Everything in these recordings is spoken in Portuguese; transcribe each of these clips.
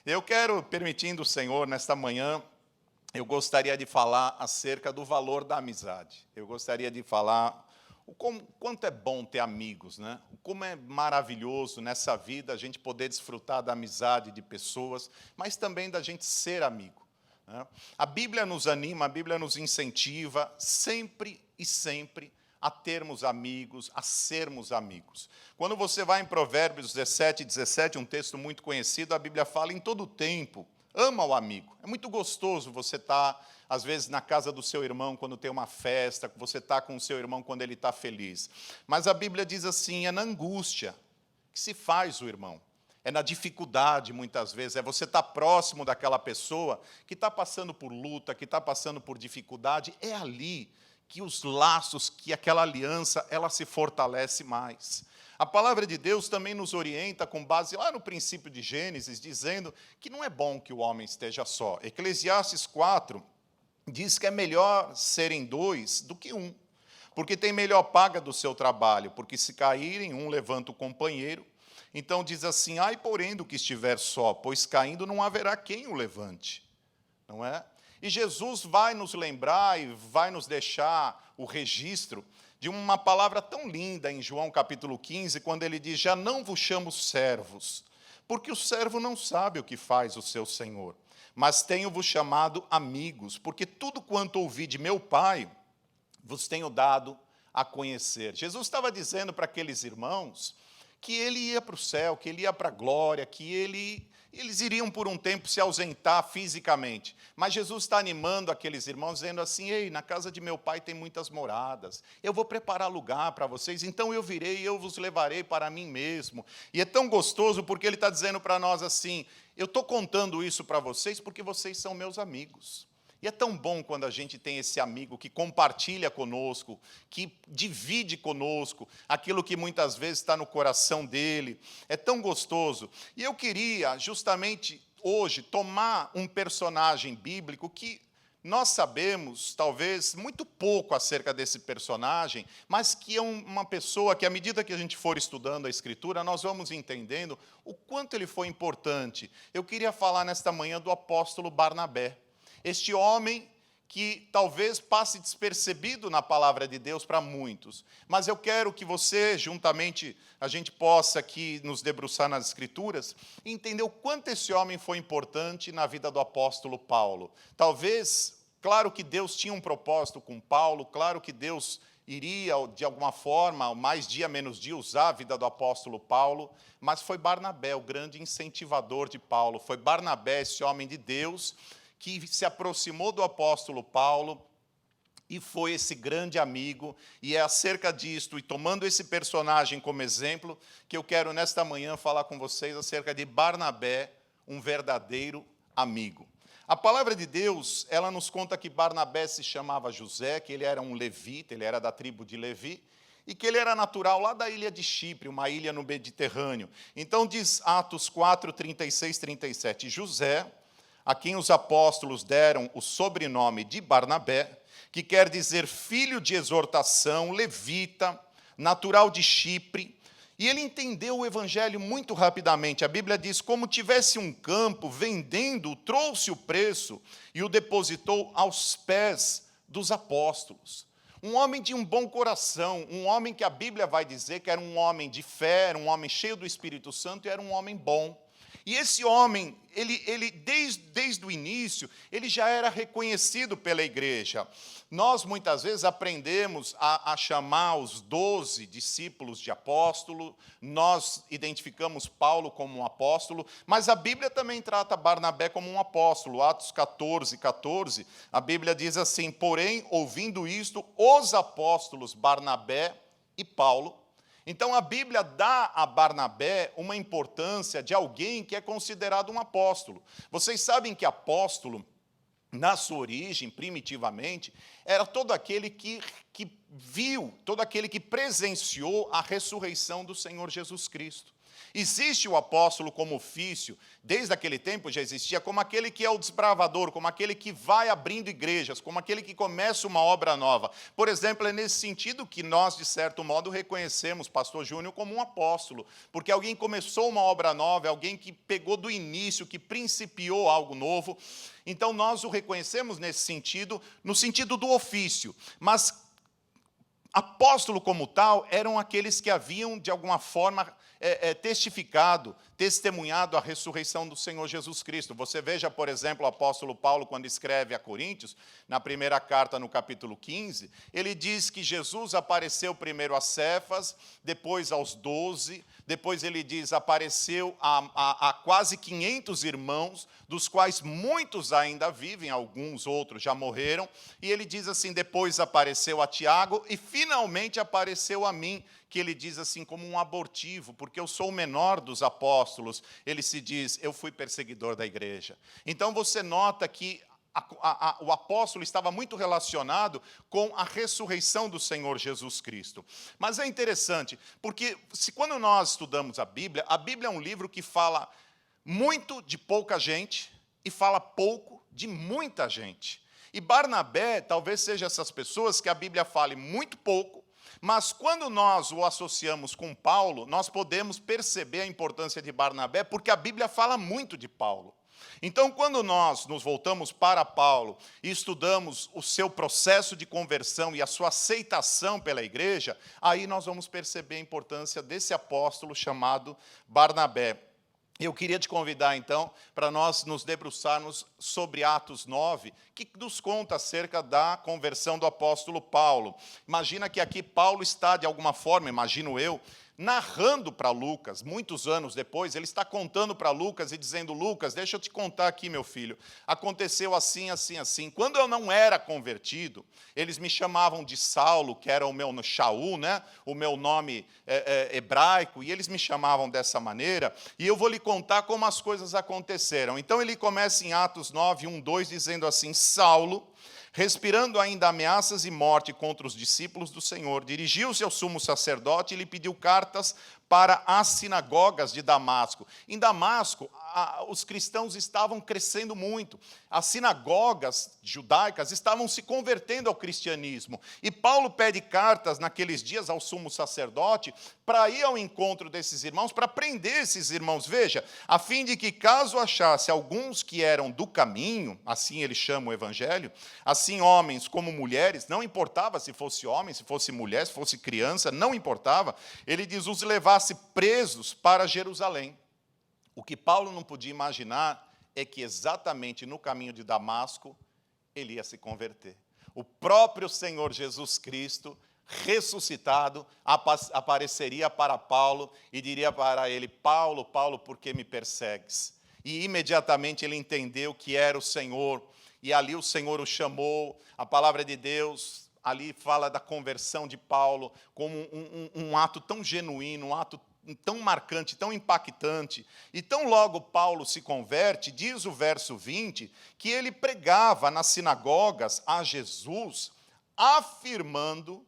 Eu quero, permitindo o Senhor, nesta manhã, eu gostaria de falar acerca do valor da amizade. Eu gostaria de falar quanto é bom ter amigos, né? Como é maravilhoso nessa vida a gente poder desfrutar da amizade de pessoas, mas também da gente ser amigo, né? A Bíblia nos anima, a Bíblia nos incentiva sempre e sempre a termos amigos, a sermos amigos. Quando você vai em Provérbios 17, um texto muito conhecido, a Bíblia fala em todo tempo, ama o amigo. É muito gostoso você estar, às vezes, na casa do seu irmão quando tem uma festa, você está com o seu irmão quando ele está feliz. Mas a Bíblia diz assim, é na angústia que se faz o irmão. É na dificuldade, muitas vezes, é você estar próximo daquela pessoa que está passando por luta, que está passando por dificuldade, é ali que os laços, que aquela aliança, ela se fortalece mais. A palavra de Deus também nos orienta com base lá no princípio de Gênesis, dizendo que não é bom que o homem esteja só. Eclesiastes 4 diz que é melhor serem dois do que um, porque tem melhor paga do seu trabalho, porque se caírem, um levanta o companheiro. Então diz assim, ai, porém, do que estiver só, pois caindo não haverá quem o levante, não é? E Jesus vai nos lembrar e vai nos deixar o registro de uma palavra tão linda em João capítulo 15, quando ele diz, já não vos chamo servos, porque o servo não sabe o que faz o seu senhor, mas tenho-vos chamado amigos, porque tudo quanto ouvi de meu Pai, vos tenho dado a conhecer. Jesus estava dizendo para aqueles irmãos que ele ia para o céu, que ele ia para a glória, que eles iriam por um tempo se ausentar fisicamente. Mas Jesus está animando aqueles irmãos, dizendo assim, ei, na casa de meu Pai tem muitas moradas, eu vou preparar lugar para vocês, então eu virei e eu vos levarei para mim mesmo. E é tão gostoso porque ele está dizendo para nós assim, eu estou contando isso para vocês porque vocês são meus amigos. E é tão bom quando a gente tem esse amigo que compartilha conosco, que divide conosco aquilo que muitas vezes está no coração dele. É tão gostoso. E eu queria, justamente hoje, tomar um personagem bíblico que nós sabemos, talvez, muito pouco acerca desse personagem, mas que é uma pessoa que, à medida que a gente for estudando a Escritura, nós vamos entendendo o quanto ele foi importante. Eu queria falar nesta manhã do apóstolo Barnabé. Este homem que talvez passe despercebido na palavra de Deus para muitos. Mas eu quero que você, juntamente, a gente possa aqui nos debruçar nas Escrituras, e entender o quanto esse homem foi importante na vida do apóstolo Paulo. Talvez, claro que Deus tinha um propósito com Paulo, claro que Deus iria, de alguma forma, mais dia menos dia, usar a vida do apóstolo Paulo, mas foi Barnabé, o grande incentivador de Paulo. Foi Barnabé, esse homem de Deus, que se aproximou do apóstolo Paulo e foi esse grande amigo, e é acerca disto, e tomando esse personagem como exemplo, que eu quero nesta manhã falar com vocês acerca de Barnabé, um verdadeiro amigo. A palavra de Deus, ela nos conta que Barnabé se chamava José, que ele era um levita, ele era da tribo de Levi, e que ele era natural lá da ilha de Chipre, uma ilha no Mediterrâneo. Então diz Atos 4, 36, 37, José, a quem os apóstolos deram o sobrenome de Barnabé, que quer dizer filho de exortação, levita, natural de Chipre, e ele entendeu o evangelho muito rapidamente. A Bíblia diz, como tivesse um campo, vendendo, trouxe o preço e o depositou aos pés dos apóstolos. Um homem de um bom coração, um homem que a Bíblia vai dizer que era um homem de fé, era um homem cheio do Espírito Santo e era um homem bom. E esse homem, ele desde o início, ele já era reconhecido pela igreja. Nós, muitas vezes, aprendemos a chamar os 12 discípulos de apóstolo, nós identificamos Paulo como um apóstolo, mas a Bíblia também trata Barnabé como um apóstolo. Atos 14, 14, a Bíblia diz assim, porém, ouvindo isto, os apóstolos Barnabé e Paulo. Então, a Bíblia dá a Barnabé uma importância de alguém que é considerado um apóstolo. Vocês sabem que apóstolo, na sua origem, primitivamente, era todo aquele que viu, todo aquele que presenciou a ressurreição do Senhor Jesus Cristo. Existe o apóstolo como ofício, desde aquele tempo já existia, como aquele que é o desbravador, como aquele que vai abrindo igrejas, como aquele que começa uma obra nova. Por exemplo, é nesse sentido que nós, de certo modo, reconhecemos pastor Júnior como um apóstolo, porque alguém começou uma obra nova, alguém que pegou do início, que principiou algo novo. Então, nós o reconhecemos nesse sentido, no sentido do ofício, mas apóstolo como tal eram aqueles que haviam, de alguma forma, testificado, testemunhado a ressurreição do Senhor Jesus Cristo. Você veja, por exemplo, o apóstolo Paulo, quando escreve a Coríntios, na primeira carta, no capítulo 15, ele diz que Jesus apareceu primeiro a Cefas, depois aos 12, depois ele diz, apareceu a quase 500 irmãos, dos quais muitos ainda vivem, alguns outros já morreram, e ele diz assim, depois apareceu a Tiago, e finalmente apareceu a mim, que ele diz assim como um abortivo, porque eu sou o menor dos apóstolos. Ele se diz, eu fui perseguidor da igreja. Então você nota que o apóstolo estava muito relacionado com a ressurreição do Senhor Jesus Cristo. Mas é interessante, porque quando nós estudamos a Bíblia é um livro que fala muito de pouca gente e fala pouco de muita gente. E Barnabé talvez seja essas pessoas que a Bíblia fale muito pouco, mas quando nós o associamos com Paulo, nós podemos perceber a importância de Barnabé, porque a Bíblia fala muito de Paulo. Então, quando nós nos voltamos para Paulo e estudamos o seu processo de conversão e a sua aceitação pela igreja, aí nós vamos perceber a importância desse apóstolo chamado Barnabé. Eu queria te convidar, então, para nós nos debruçarmos sobre Atos 9, que nos conta acerca da conversão do apóstolo Paulo. Imagina que aqui Paulo está, de alguma forma, imagino eu, narrando para Lucas, muitos anos depois, ele está contando para Lucas e dizendo, Lucas, deixa eu te contar aqui, meu filho, aconteceu assim, assim, assim. Quando eu não era convertido, eles me chamavam de Saulo, que era o meu Shaul, né? O meu nome hebraico, e eles me chamavam dessa maneira, e eu vou lhe contar como as coisas aconteceram. Então ele começa em Atos 9, 1, 2, dizendo assim, Saulo, respirando ainda ameaças e morte contra os discípulos do Senhor, dirigiu-se ao sumo sacerdote e lhe pediu cartas para as sinagogas de Damasco. Em Damasco, os cristãos estavam crescendo muito. As sinagogas judaicas estavam se convertendo ao cristianismo. E Paulo pede cartas naqueles dias ao sumo sacerdote para ir ao encontro desses irmãos, para prender esses irmãos. Veja, a fim de que caso achasse alguns que eram do caminho, assim ele chama o evangelho, assim homens como mulheres, não importava se fosse homem, se fosse mulher, se fosse criança, não importava, ele diz, os levasse presos para Jerusalém. O que Paulo não podia imaginar é que exatamente no caminho de Damasco ele ia se converter. O próprio Senhor Jesus Cristo, ressuscitado, apareceria para Paulo e diria para ele, Paulo, Paulo, por que me persegues? E imediatamente ele entendeu que era o Senhor, e ali o Senhor o chamou. A palavra de Deus ali fala da conversão de Paulo como um ato tão genuíno, um ato tão marcante, tão impactante. E tão logo Paulo se converte, diz o verso 20, que ele pregava nas sinagogas a Jesus, afirmando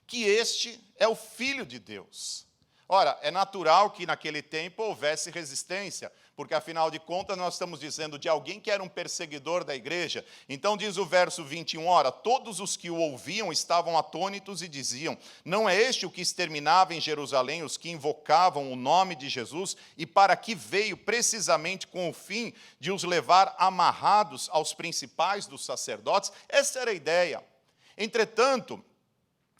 que este é o Filho de Deus. Ora, é natural que naquele tempo houvesse resistência, porque afinal de contas nós estamos dizendo de alguém que era um perseguidor da igreja. Então diz o verso 21, ora, todos os que o ouviam estavam atônitos e diziam, não é este o que exterminava em Jerusalém os que invocavam o nome de Jesus, e para que veio precisamente com o fim de os levar amarrados aos principais dos sacerdotes? Essa era a ideia. Entretanto,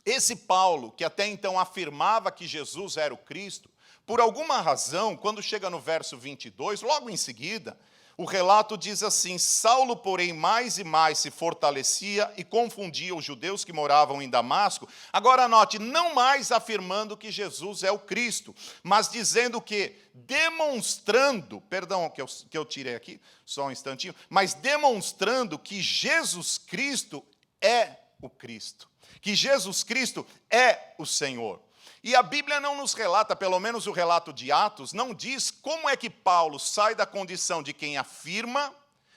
esse Paulo, que até então afirmava que Jesus era o Cristo, por alguma razão, quando chega no verso 22, logo em seguida, o relato diz assim, Saulo, porém, mais e mais se fortalecia e confundia os judeus que moravam em Damasco. Agora note, não mais afirmando que Jesus é o Cristo, mas dizendo que, demonstrando, perdão que eu tirei aqui, só um instantinho, mas demonstrando que Jesus Cristo é o Cristo, que Jesus Cristo é o Senhor. E a Bíblia não nos relata, pelo menos o relato de Atos, não diz como é que Paulo sai da condição de quem afirma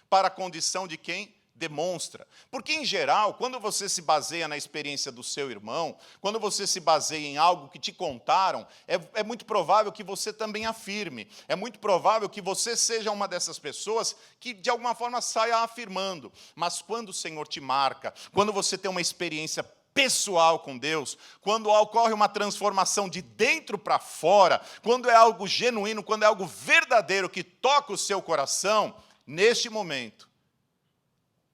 para a condição de quem demonstra. Porque, em geral, quando você se baseia na experiência do seu irmão, quando você se baseia em algo que te contaram, é muito provável que você também afirme. É muito provável que você seja uma dessas pessoas que, de alguma forma, saia afirmando. Mas quando o Senhor te marca, quando você tem uma experiência pessoal com Deus, quando ocorre uma transformação de dentro para fora, quando é algo genuíno, quando é algo verdadeiro que toca o seu coração, neste momento,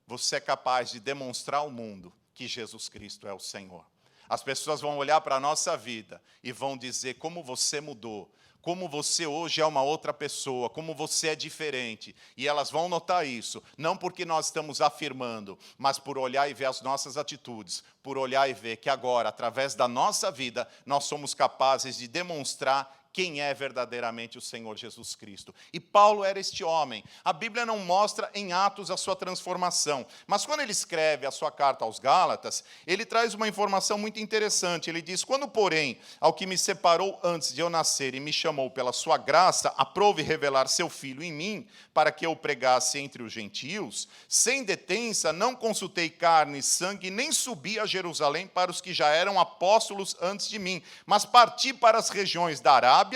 você é capaz de demonstrar ao mundo que Jesus Cristo é o Senhor. As pessoas vão olhar para a nossa vida e vão dizer como você mudou, como você hoje é uma outra pessoa, como você é diferente. E elas vão notar isso, não porque nós estamos afirmando, mas por olhar e ver as nossas atitudes, por olhar e ver que agora, através da nossa vida, nós somos capazes de demonstrar quem é verdadeiramente o Senhor Jesus Cristo. E Paulo era este homem. A Bíblia não mostra em Atos a sua transformação, mas quando ele escreve a sua carta aos Gálatas, ele traz uma informação muito interessante. Ele diz: quando, porém, ao que me separou antes de eu nascer e me chamou pela sua graça, aprove revelar seu Filho em mim, para que eu o pregasse entre os gentios, sem detença, não consultei carne e sangue, nem subi a Jerusalém para os que já eram apóstolos antes de mim, mas parti para as regiões da Arábia,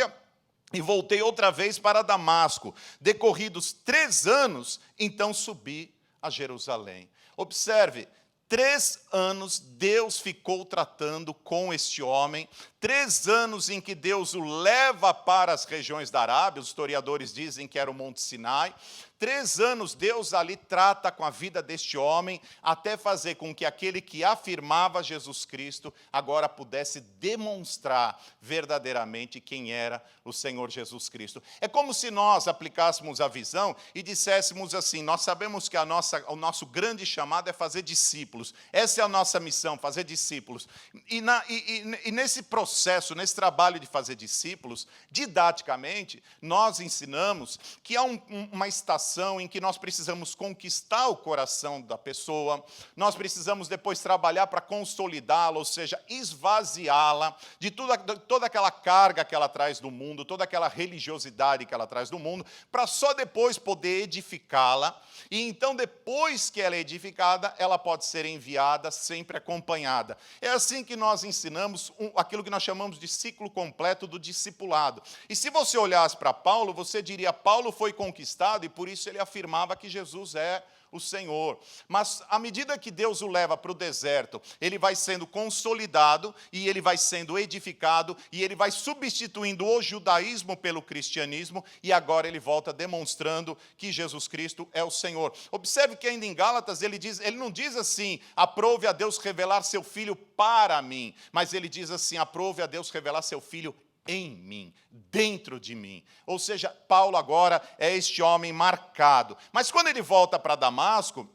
e voltei outra vez para Damasco. Decorridos 3 anos, então subi a Jerusalém. Observe, 3 anos Deus ficou tratando com este homem, 3 anos em que Deus o leva para as regiões da Arábia, os historiadores dizem que era o Monte Sinai. 3 anos Deus ali trata com a vida deste homem, até fazer com que aquele que afirmava Jesus Cristo agora pudesse demonstrar verdadeiramente quem era o Senhor Jesus Cristo. É como se nós aplicássemos a visão e disséssemos assim: nós sabemos que o nosso grande chamado é fazer discípulos. Essa é a nossa missão, fazer discípulos. E nesse processo, nesse trabalho de fazer discípulos, didaticamente, nós ensinamos que há uma estação em que nós precisamos conquistar o coração da pessoa, nós precisamos depois trabalhar para consolidá-la, ou seja, esvaziá-la de toda aquela carga que ela traz do mundo, toda aquela religiosidade que ela traz do mundo, para só depois poder edificá-la. E então, depois que ela é edificada, ela pode ser enviada, sempre acompanhada. É assim que nós ensinamos aquilo que nós chamamos de ciclo completo do discipulado. E se você olhasse para Paulo, você diria: Paulo foi conquistado e por isso ele afirmava que Jesus é o Senhor. Mas à medida que Deus o leva para o deserto, ele vai sendo consolidado e ele vai sendo edificado e ele vai substituindo o judaísmo pelo cristianismo e agora ele volta demonstrando que Jesus Cristo é o Senhor. Observe que ainda em Gálatas ele não diz assim: aprove a Deus revelar seu Filho para mim, mas ele diz assim: aprove a Deus revelar seu Filho em mim, dentro de mim. Ou seja, Paulo agora é este homem marcado. Mas quando ele volta para Damasco,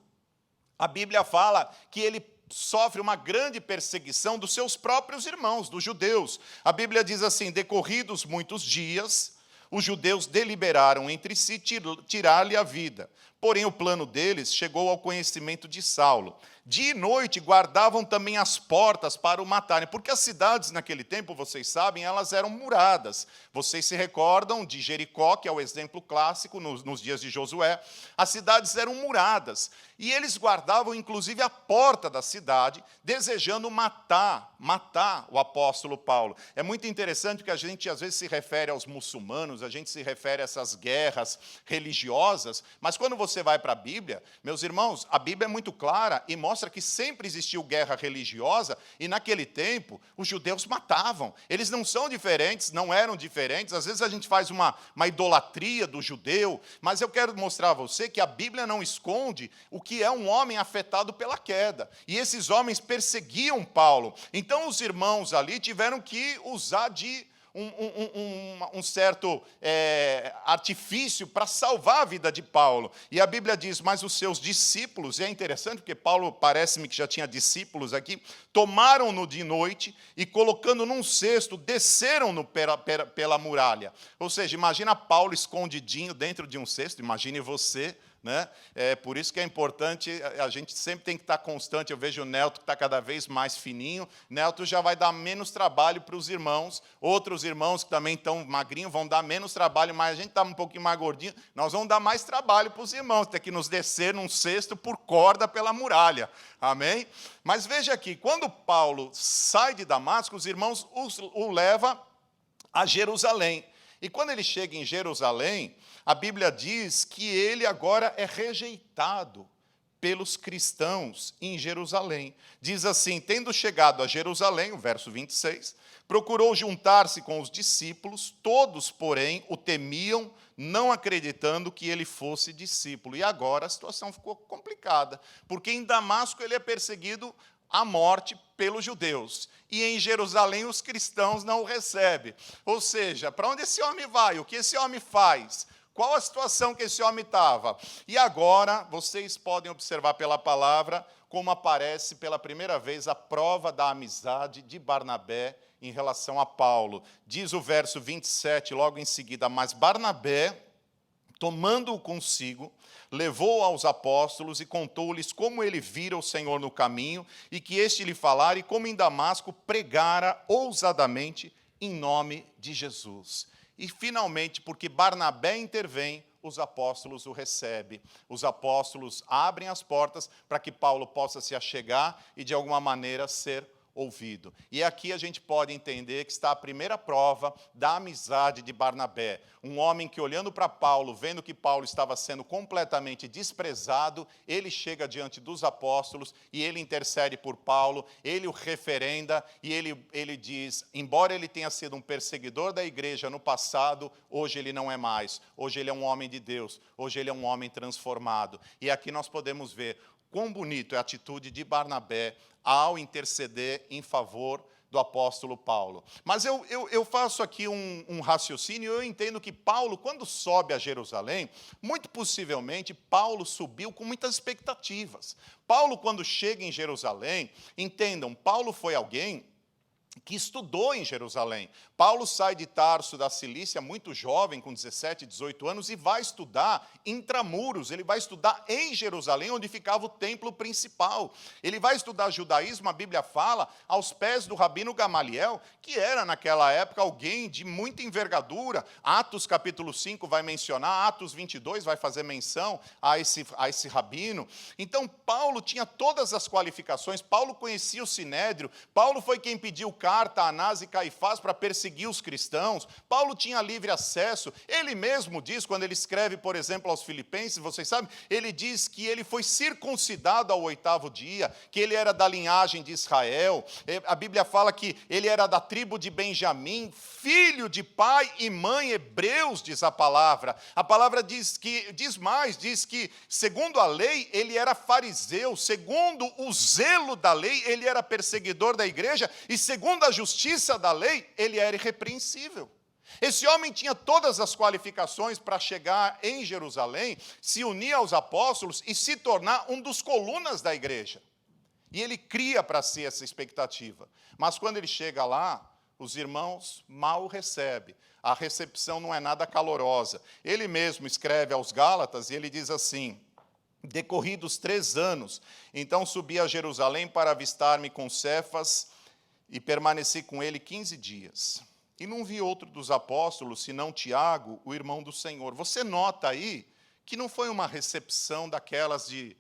a Bíblia fala que ele sofre uma grande perseguição dos seus próprios irmãos, dos judeus. A Bíblia diz assim: decorridos muitos dias, os judeus deliberaram entre si tirar-lhe a vida. Porém, o plano deles chegou ao conhecimento de Saulo. Dia e noite guardavam também as portas para o matarem, porque as cidades naquele tempo, vocês sabem, elas eram muradas. Vocês se recordam de Jericó, que é o exemplo clássico nos dias de Josué. As cidades eram muradas, e eles guardavam inclusive a porta da cidade, desejando matar o apóstolo Paulo. É muito interessante que a gente às vezes se refere aos muçulmanos, a gente se refere a essas guerras religiosas, mas quando você vai para a Bíblia, meus irmãos, a Bíblia é muito clara e mostra que sempre existiu guerra religiosa, e naquele tempo os judeus matavam. Eles não são diferentes, não eram diferentes. Às vezes a gente faz uma idolatria do judeu, mas eu quero mostrar a você que a Bíblia não esconde o que é um homem afetado pela queda. E esses homens perseguiam Paulo. Então os irmãos ali tiveram que usar de um certo artifício para salvar a vida de Paulo. E a Bíblia diz: mas os seus discípulos, e é interessante porque Paulo parece-me que já tinha discípulos aqui, tomaram-no de noite e, colocando num cesto, desceram-no pela muralha. Ou seja, imagina Paulo escondidinho dentro de um cesto, imagine você, né? É por isso que é importante, a gente sempre tem que estar constante. Eu vejo o Nelto que está cada vez mais fininho. Nelto já vai dar menos trabalho para os irmãos. Outros irmãos que também estão magrinhos vão dar menos trabalho, mas a gente está um pouquinho mais gordinho. Nós vamos dar mais trabalho para os irmãos, ter que nos descer num cesto por corda pela muralha. Amém? Mas veja aqui, quando Paulo sai de Damasco, os irmãos o levam a Jerusalém. E quando ele chega em Jerusalém, a Bíblia diz que ele agora é rejeitado pelos cristãos em Jerusalém. Diz assim: tendo chegado a Jerusalém, o verso 26, procurou juntar-se com os discípulos, todos, porém, o temiam, não acreditando que ele fosse discípulo. E agora a situação ficou complicada, porque em Damasco ele é perseguido à morte pelos judeus, e em Jerusalém os cristãos não o recebem. Ou seja, para onde esse homem vai? O que esse homem faz? Qual a situação que esse homem estava? E agora, vocês podem observar pela palavra como aparece pela primeira vez a prova da amizade de Barnabé em relação a Paulo. Diz o verso 27, logo em seguida: mas Barnabé, tomando-o consigo, levou-o aos apóstolos e contou-lhes como ele vira o Senhor no caminho, e que este lhe falara, e como em Damasco pregara ousadamente em nome de Jesus. E, finalmente, porque Barnabé intervém, os apóstolos o recebem. Os apóstolos abrem as portas para que Paulo possa se achegar e, de alguma maneira, ser ouvido. E aqui a gente pode entender que está a primeira prova da amizade de Barnabé. Um homem que, olhando para Paulo, vendo que Paulo estava sendo completamente desprezado, ele chega diante dos apóstolos e ele intercede por Paulo, ele o referenda e ele diz: embora ele tenha sido um perseguidor da igreja no passado, hoje ele não é mais. Hoje ele é um homem de Deus, hoje ele é um homem transformado. E aqui nós podemos ver quão bonito é a atitude de Barnabé ao interceder em favor do apóstolo Paulo. Mas eu faço aqui um raciocínio, eu entendo que Paulo, quando sobe a Jerusalém, muito possivelmente Paulo subiu com muitas expectativas. Paulo, quando chega em Jerusalém, entendam, Paulo foi alguém que estudou em Jerusalém. Paulo sai de Tarso, da Cilícia, muito jovem, com 17, 18 anos, e vai estudar intramuros, ele vai estudar em Jerusalém, onde ficava o templo principal. Ele vai estudar judaísmo, a Bíblia fala, aos pés do rabino Gamaliel, que era, naquela época, alguém de muita envergadura. Atos capítulo 5 vai mencionar, Atos 22 vai fazer menção a esse rabino. Então, Paulo tinha todas as qualificações, Paulo conhecia o Sinédrio, Paulo foi quem pediu carta a Anás e Caifás para perseguir os cristãos. Paulo tinha livre acesso. Ele mesmo diz, quando ele escreve, por exemplo, aos Filipenses, vocês sabem, ele diz que ele foi circuncidado ao 8º dia, que ele era da linhagem de Israel. A Bíblia fala que ele era da tribo de Benjamim, filho de pai e mãe hebreus, diz a palavra. A palavra diz que, segundo a lei, ele era fariseu, segundo o zelo da lei, ele era perseguidor da igreja, e segundo a justiça da lei, ele era irrepreensível. Esse homem tinha todas as qualificações para chegar em Jerusalém, se unir aos apóstolos e se tornar um dos colunas da igreja. E ele cria para si essa expectativa. Mas quando ele chega lá, os irmãos mal o recebem. A recepção não é nada calorosa. Ele mesmo escreve aos Gálatas e ele diz assim: decorridos 3 anos, então subi a Jerusalém para avistar-me com Cefas, e permaneci com ele 15 dias. E não vi outro dos apóstolos, senão Tiago, o irmão do Senhor. Você nota aí que não foi uma recepção daquelas de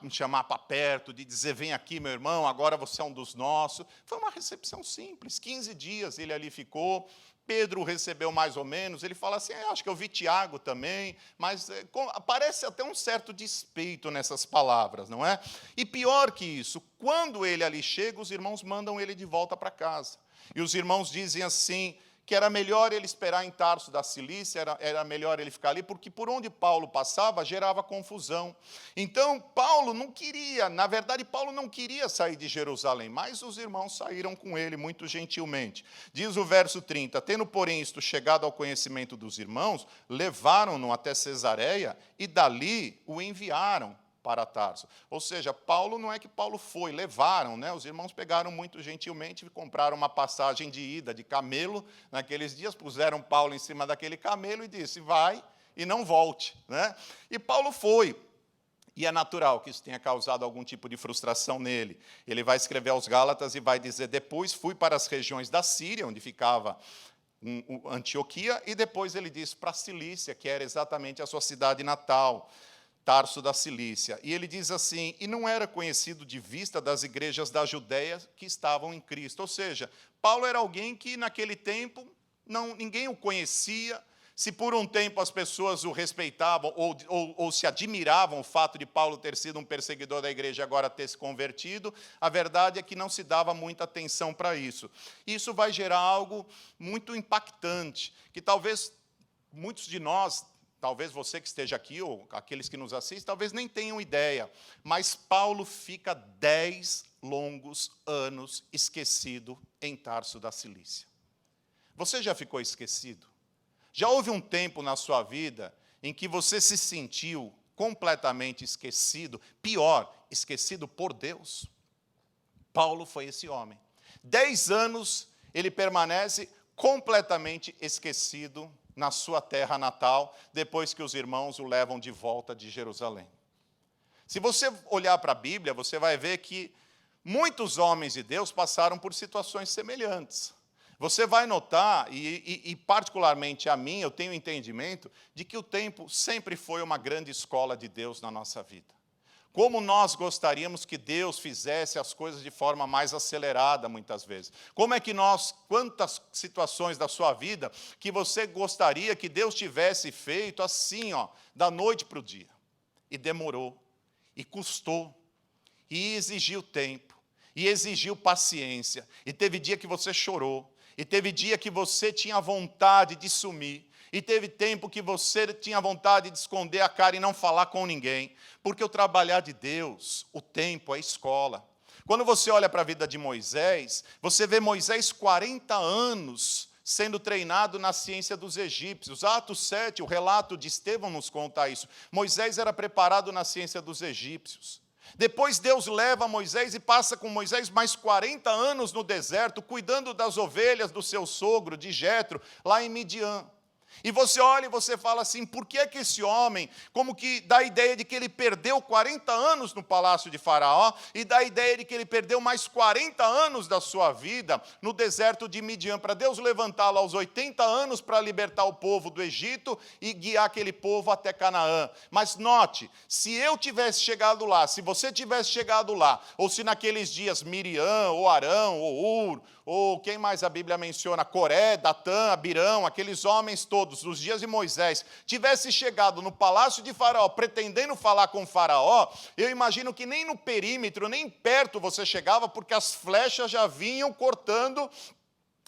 me chamar para perto, de dizer: vem aqui, meu irmão, agora você é um dos nossos. Foi uma recepção simples. 15 dias ele ali ficou. Pedro recebeu mais ou menos, ele fala assim: acho que eu vi Tiago também, mas parece até um certo despeito nessas palavras, não é? E pior que isso, quando ele ali chega, os irmãos mandam ele de volta para casa. E os irmãos dizem assim, que era melhor ele esperar em Tarso da Cilícia, era melhor ele ficar ali, porque por onde Paulo passava, gerava confusão. Então, Paulo não queria, na verdade, Paulo não queria sair de Jerusalém, mas os irmãos saíram com ele muito gentilmente. Diz o verso 30, tendo, porém, isto chegado ao conhecimento dos irmãos, levaram-no até Cesareia e dali o enviaram para Tarso. Ou seja, Paulo não é que Paulo foi, levaram, né? Os irmãos pegaram muito gentilmente e compraram uma passagem de ida de camelo naqueles dias, puseram Paulo em cima daquele camelo e disse: vai e não volte, né? E Paulo foi. E é natural que isso tenha causado algum tipo de frustração nele. Ele vai escrever aos Gálatas e vai dizer: depois fui para as regiões da Síria, onde ficava Antioquia, e depois ele diz para a Cilícia, que era exatamente a sua cidade natal, Tarso da Cilícia. E ele diz assim: e não era conhecido de vista das igrejas da Judéia que estavam em Cristo. Ou seja, Paulo era alguém que naquele tempo ninguém o conhecia. Se por um tempo as pessoas o respeitavam ou se admiravam o fato de Paulo ter sido um perseguidor da igreja e agora ter se convertido, a verdade é que não se dava muita atenção para isso. Isso vai gerar algo muito impactante, que talvez muitos de nós, talvez você que esteja aqui ou aqueles que nos assistem, talvez nem tenham ideia, mas Paulo fica 10 longos anos esquecido em Tarso da Cilícia. Você já ficou esquecido? Já houve um tempo na sua vida em que você se sentiu completamente esquecido, pior, esquecido por Deus? Paulo foi esse homem. 10 anos ele permanece completamente esquecido na sua terra natal, depois que os irmãos o levam de volta de Jerusalém. Se você olhar para a Bíblia, você vai ver que muitos homens de Deus passaram por situações semelhantes. Você vai notar, e particularmente a mim, eu tenho entendimento, de que o tempo sempre foi uma grande escola de Deus na nossa vida. Como nós gostaríamos que Deus fizesse as coisas de forma mais acelerada, muitas vezes. Como é que quantas situações da sua vida que você gostaria que Deus tivesse feito assim, da noite para o dia. E demorou, e custou, e exigiu tempo, e exigiu paciência, e teve dia que você chorou, e teve dia que você tinha vontade de sumir. E teve tempo que você tinha vontade de esconder a cara e não falar com ninguém. Porque o trabalhar de Deus, o tempo, a escola. Quando você olha para a vida de Moisés, você vê Moisés 40 anos sendo treinado na ciência dos egípcios. Atos 7, o relato de Estevão nos conta isso. Moisés era preparado na ciência dos egípcios. Depois Deus leva Moisés e passa com Moisés mais 40 anos no deserto, cuidando das ovelhas do seu sogro, de Jetro, lá em Midian. E você olha e você fala assim: por que é que esse homem, como que dá a ideia de que ele perdeu 40 anos no palácio de Faraó, e dá a ideia de que ele perdeu mais 40 anos da sua vida no deserto de Midian, para Deus levantá-lo aos 80 anos para libertar o povo do Egito e guiar aquele povo até Canaã. Mas note, se eu tivesse chegado lá, se você tivesse chegado lá, ou se naqueles dias Miriam, ou Arão, ou Ur, ou quem mais a Bíblia menciona, Coré, Datã, Abirão, aqueles homens todos, nos dias de Moisés, tivesse chegado no palácio de Faraó, pretendendo falar com Faraó, eu imagino que nem no perímetro, nem perto você chegava, porque as flechas já vinham cortando,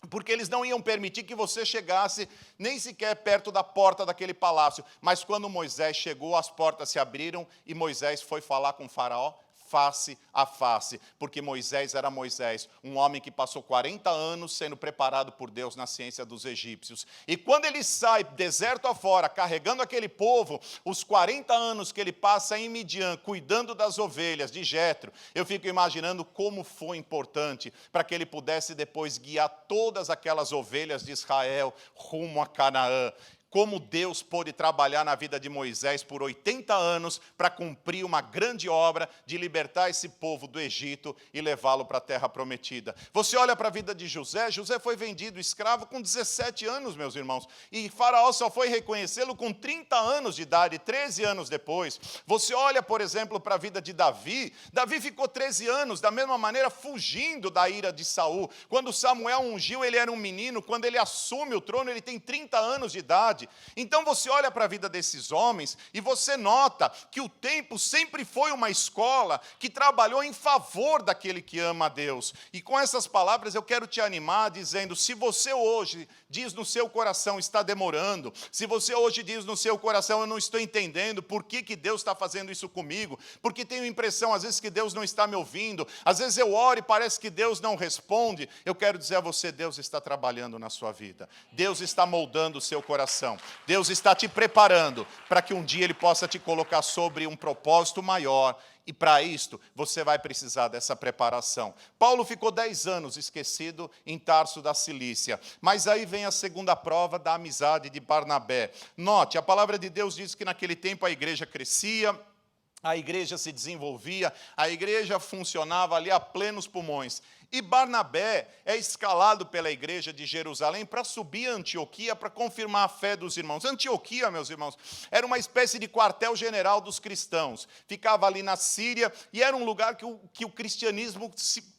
porque eles não iam permitir que você chegasse nem sequer perto da porta daquele palácio. Mas quando Moisés chegou, as portas se abriram e Moisés foi falar com Faraó face a face, porque Moisés era Moisés, um homem que passou 40 anos sendo preparado por Deus na ciência dos egípcios. E quando ele sai deserto afora, carregando aquele povo, os 40 anos que ele passa em Midian, cuidando das ovelhas de Jetro, eu fico imaginando como foi importante para que ele pudesse depois guiar todas aquelas ovelhas de Israel rumo a Canaã. Como Deus pôde trabalhar na vida de Moisés por 80 anos para cumprir uma grande obra de libertar esse povo do Egito e levá-lo para a terra prometida. Você olha para a vida de José, José foi vendido escravo com 17 anos, meus irmãos, e Faraó só foi reconhecê-lo com 30 anos de idade, 13 anos depois. Você olha, por exemplo, para a vida de Davi, Davi ficou 13 anos, da mesma maneira, fugindo da ira de Saul. Quando Samuel ungiu, ele era um menino, quando ele assume o trono, ele tem 30 anos de idade. Então você olha para a vida desses homens e você nota que o tempo sempre foi uma escola que trabalhou em favor daquele que ama a Deus. E com essas palavras eu quero te animar dizendo: se você hoje diz no seu coração está demorando, se você hoje diz no seu coração eu não estou entendendo por que Deus está fazendo isso comigo, porque tenho a impressão às vezes que Deus não está me ouvindo, às vezes eu oro e parece que Deus não responde, eu quero dizer a você: Deus está trabalhando na sua vida, Deus está moldando o seu coração. preparação. Deus está te preparando para que um dia Ele possa te colocar sobre um propósito maior. E para isto, você vai precisar dessa preparação. Paulo ficou 10 anos esquecido em Tarso da Cilícia. Mas aí vem a segunda prova da amizade de Barnabé. Note, a palavra de Deus diz que naquele tempo a igreja crescia, a igreja se desenvolvia, a igreja funcionava ali a plenos pulmões. E Barnabé é escalado pela igreja de Jerusalém para subir a Antioquia, para confirmar a fé dos irmãos. Antioquia, meus irmãos, era uma espécie de quartel-general dos cristãos. Ficava ali na Síria e era um lugar que o cristianismo se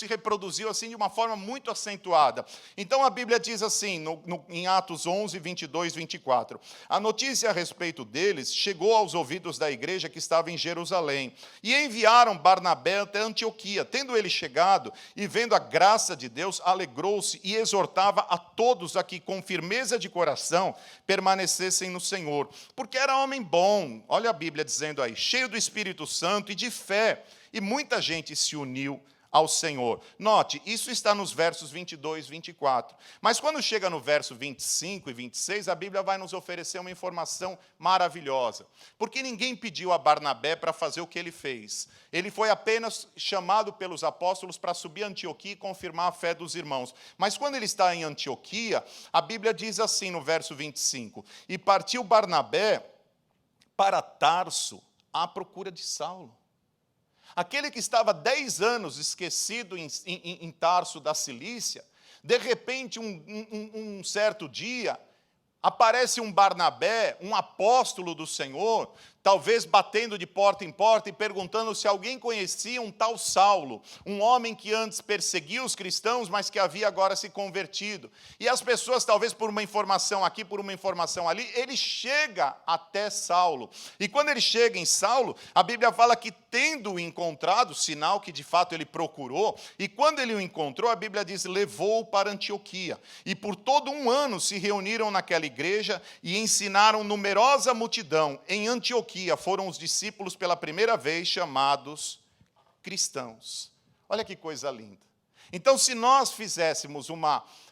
reproduziu assim de uma forma muito acentuada. Então a Bíblia diz assim, em Atos 11, 22, 24, a notícia a respeito deles chegou aos ouvidos da igreja que estava em Jerusalém, e enviaram Barnabé até Antioquia. Tendo ele chegado e vendo a graça de Deus, alegrou-se e exortava a todos a que com firmeza de coração permanecessem no Senhor, porque era homem bom, olha a Bíblia dizendo aí, cheio do Espírito Santo e de fé, e muita gente se uniu ao Senhor. Note, isso está nos versos 22 e 24. Mas quando chega no verso 25 e 26, a Bíblia vai nos oferecer uma informação maravilhosa. Porque ninguém pediu a Barnabé para fazer o que ele fez. Ele foi apenas chamado pelos apóstolos para subir a Antioquia e confirmar a fé dos irmãos. Mas quando ele está em Antioquia, a Bíblia diz assim no verso 25, e partiu Barnabé para Tarso à procura de Saulo. Aquele que estava 10 anos esquecido em Tarso da Cilícia, de repente, um certo dia, aparece um Barnabé, um apóstolo do Senhor, talvez batendo de porta em porta e perguntando se alguém conhecia um tal Saulo, um homem que antes perseguia os cristãos, mas que havia agora se convertido. E as pessoas, talvez por uma informação aqui, por uma informação ali, ele chega até Saulo. E quando ele chega em Saulo, a Bíblia fala que tendo-o encontrado, sinal que de fato ele procurou, e quando ele o encontrou, a Bíblia diz, levou-o para Antioquia. E por todo um ano se reuniram naquela igreja e ensinaram numerosa multidão. Em Antioquia foram os discípulos pela primeira vez chamados cristãos. Olha que coisa linda. Então, se nós fizéssemos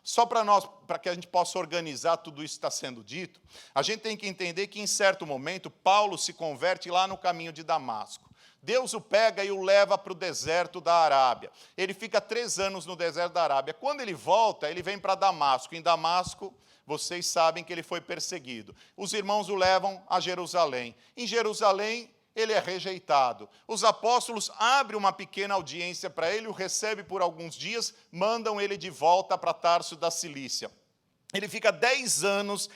só para que a gente possa organizar tudo isso que está sendo dito, a gente tem que entender que, em certo momento, Paulo se converte lá no caminho de Damasco. Deus o pega e o leva para o deserto da Arábia. Ele fica 3 anos no deserto da Arábia. Quando ele volta, ele vem para Damasco. Em Damasco, vocês sabem que ele foi perseguido. Os irmãos o levam a Jerusalém. Em Jerusalém, ele é rejeitado. Os apóstolos abrem uma pequena audiência para ele, o recebem por alguns dias, mandam ele de volta para Tarso da Cilícia. Ele fica 10 anos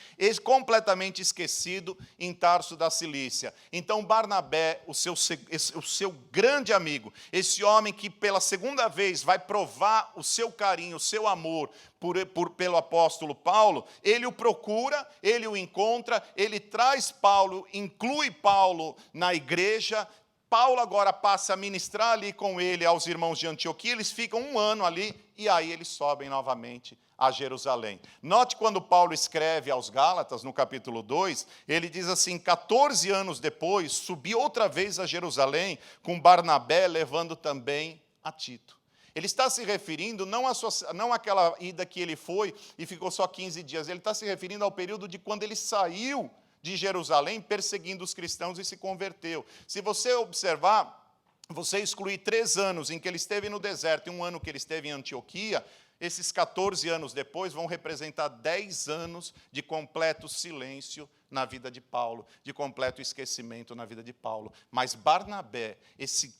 completamente esquecido em Tarso da Cilícia. Então Barnabé, o seu grande amigo, esse homem que pela segunda vez vai provar o seu carinho, o seu amor pelo apóstolo Paulo, ele o procura, ele o encontra, ele traz Paulo, inclui Paulo na igreja. Paulo agora passa a ministrar ali com ele aos irmãos de Antioquia, eles ficam 1 ano ali e aí eles sobem novamente a Jerusalém. Note quando Paulo escreve aos Gálatas, no capítulo 2, ele diz assim, 14 anos depois, subi outra vez a Jerusalém com Barnabé, levando também a Tito. Ele está se referindo não àquela ida que ele foi e ficou só 15 dias, ele está se referindo ao período de quando ele saiu de Jerusalém perseguindo os cristãos e se converteu. Se você observar, você excluir 3 anos em que ele esteve no deserto e 1 ano que ele esteve em Antioquia, esses 14 anos depois vão representar 10 anos de completo silêncio na vida de Paulo, de completo esquecimento na vida de Paulo. Mas Barnabé, esse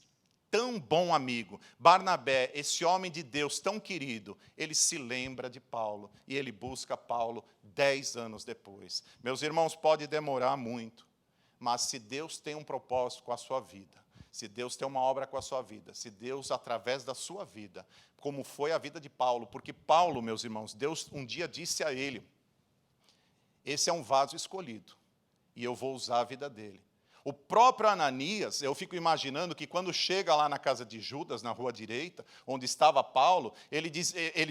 tão bom amigo, Barnabé, esse homem de Deus tão querido, ele se lembra de Paulo e ele busca Paulo 10 anos depois. Meus irmãos, pode demorar muito, mas se Deus tem um propósito com a sua vida, se Deus tem uma obra com a sua vida, se Deus, através da sua vida, como foi a vida de Paulo, porque Paulo, meus irmãos, Deus um dia disse a ele, esse é um vaso escolhido, e eu vou usar a vida dele. O próprio Ananias, eu fico imaginando que quando chega lá na casa de Judas, na rua direita, onde estava Paulo, ele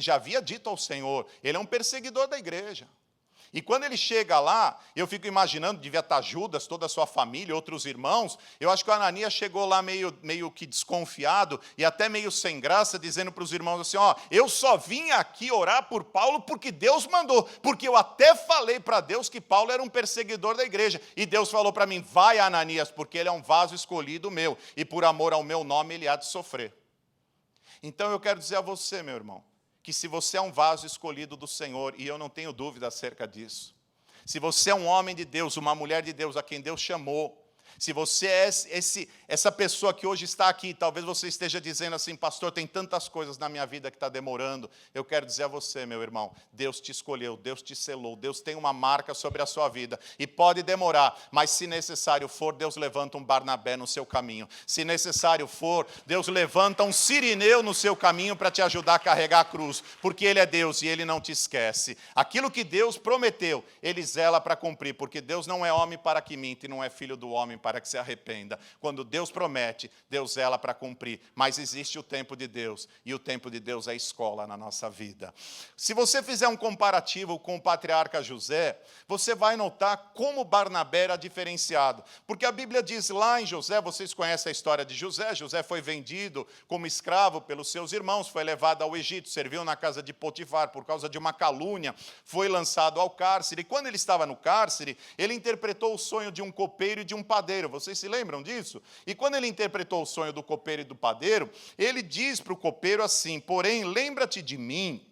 já havia dito ao Senhor, ele é um perseguidor da igreja. E quando ele chega lá, eu fico imaginando, devia estar Judas, toda a sua família, outros irmãos. Eu acho que o Ananias chegou lá meio que desconfiado e até meio sem graça, dizendo para os irmãos assim, eu só vim aqui orar por Paulo porque Deus mandou, porque eu até falei para Deus que Paulo era um perseguidor da igreja. E Deus falou para mim, vai Ananias, porque ele é um vaso escolhido meu, e por amor ao meu nome ele há de sofrer. Então eu quero dizer a você, meu irmão, que se você é um vaso escolhido do Senhor, e eu não tenho dúvida acerca disso, se você é um homem de Deus, uma mulher de Deus, a quem Deus chamou, se você é essa pessoa que hoje está aqui, talvez você esteja dizendo assim, pastor, tem tantas coisas na minha vida que está demorando. Eu quero dizer a você, meu irmão, Deus te escolheu, Deus te selou, Deus tem uma marca sobre a sua vida. E pode demorar, mas se necessário for, Deus levanta um Barnabé no seu caminho. Se necessário for, Deus levanta um Cirineu no seu caminho para te ajudar a carregar a cruz. Porque Ele é Deus e Ele não te esquece. Aquilo que Deus prometeu, Ele zela para cumprir. Porque Deus não é homem para que minta e não é filho do homem para que se arrependa. Quando Deus promete, Deus zela para cumprir. Mas existe o tempo de Deus, e o tempo de Deus é escola na nossa vida. Se você fizer um comparativo com o patriarca José, você vai notar como Barnabé era diferenciado. Porque a Bíblia diz lá em José, vocês conhecem a história de José, José foi vendido como escravo pelos seus irmãos, foi levado ao Egito, serviu na casa de Potifar por causa de uma calúnia, foi lançado ao cárcere, e quando ele estava no cárcere, ele interpretou o sonho de um copeiro e de um padeiro. Vocês se lembram disso? E quando ele interpretou o sonho do copeiro e do padeiro, ele diz para o copeiro assim, porém, lembra-te de mim,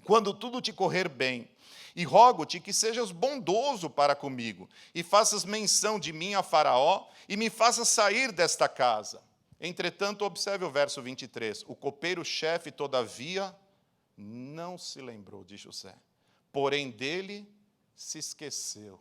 quando tudo te correr bem, e rogo-te que sejas bondoso para comigo, e faças menção de mim a Faraó, e me faças sair desta casa. Entretanto, observe o verso 23, o copeiro-chefe, todavia, não se lembrou de José, porém dele se esqueceu.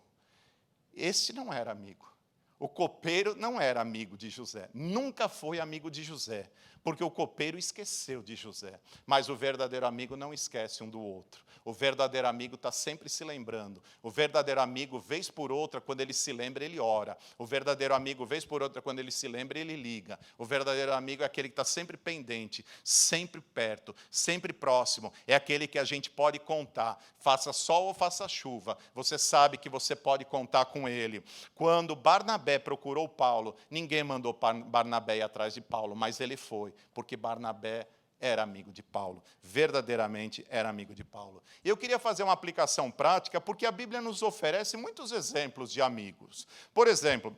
Esse não era amigo. O copeiro não era amigo de José, nunca foi amigo de José, porque o copeiro esqueceu de José. Mas o verdadeiro amigo não esquece um do outro. O verdadeiro amigo está sempre se lembrando. O verdadeiro amigo, vez por outra, quando ele se lembra, ele ora. O verdadeiro amigo, vez por outra, quando ele se lembra, ele liga. O verdadeiro amigo é aquele que está sempre pendente, sempre perto, sempre próximo. É aquele que a gente pode contar. Faça sol ou faça chuva, você sabe que você pode contar com ele. Quando Barnabé procurou Paulo, ninguém mandou Barnabé ir atrás de Paulo, mas ele foi, porque Barnabé era amigo de Paulo, verdadeiramente era amigo de Paulo. Eu queria fazer uma aplicação prática, porque a Bíblia nos oferece muitos exemplos de amigos. Por exemplo,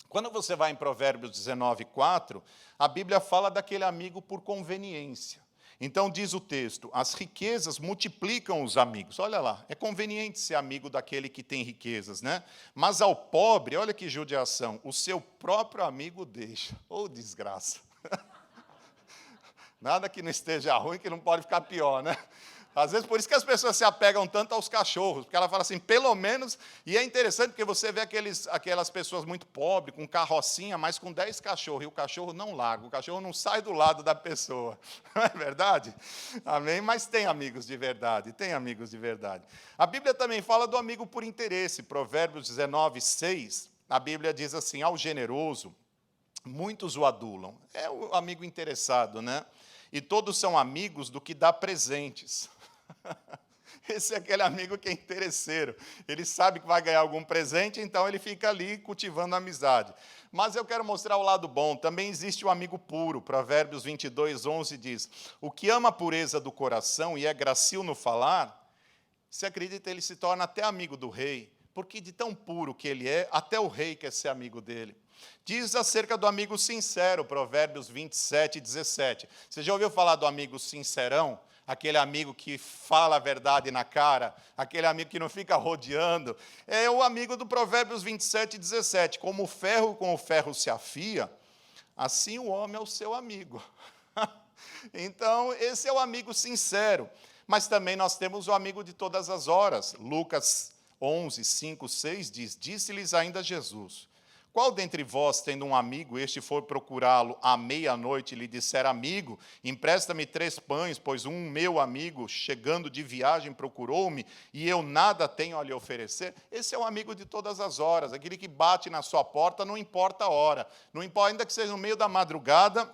quando você vai em Provérbios 19:4, a Bíblia fala daquele amigo por conveniência. Então diz o texto, as riquezas multiplicam os amigos. Olha lá, é conveniente ser amigo daquele que tem riquezas, né? Mas ao pobre, olha que judiação, o seu próprio amigo deixa. Ô, desgraça. Nada que não esteja ruim, que não pode ficar pior, né? Às vezes, por isso que as pessoas se apegam tanto aos cachorros, porque ela fala assim, pelo menos, e é interessante porque você vê aquelas pessoas muito pobres, com carrocinha, mas com 10 cachorros, e o cachorro não larga, o cachorro não sai do lado da pessoa, não é verdade? Amém? Mas tem amigos de verdade, tem amigos de verdade. A Bíblia também fala do amigo por interesse, Provérbios 19:6, a Bíblia diz assim, ao generoso, muitos o adulam, é o amigo interessado, né? E todos são amigos do que dá presentes. Esse é aquele amigo que é interesseiro. Ele sabe que vai ganhar algum presente, então ele fica ali cultivando a amizade. Mas eu quero mostrar o lado bom. Também existe o amigo puro. Provérbios 22:11 diz, o que ama a pureza do coração e é grácil no falar, se acredita, ele se torna até amigo do rei, porque de tão puro que ele é, até o rei quer ser amigo dele. Diz acerca do amigo sincero, Provérbios 27:17. Você já ouviu falar do amigo sincerão? Aquele amigo que fala a verdade na cara, aquele amigo que não fica rodeando. É o amigo do Provérbios 27:17. Como o ferro com o ferro se afia, assim o homem é o seu amigo. Então, esse é o amigo sincero. Mas também nós temos o amigo de todas as horas. Lucas 11:5-6 diz, disse-lhes ainda Jesus, qual dentre vós, tendo um amigo, este for procurá-lo à meia-noite e lhe disser, amigo, empresta-me 3 pães, pois um meu amigo, chegando de viagem, procurou-me, e eu nada tenho a lhe oferecer? Esse é o amigo de todas as horas, aquele que bate na sua porta, não importa a hora, não importa, ainda que seja no meio da madrugada,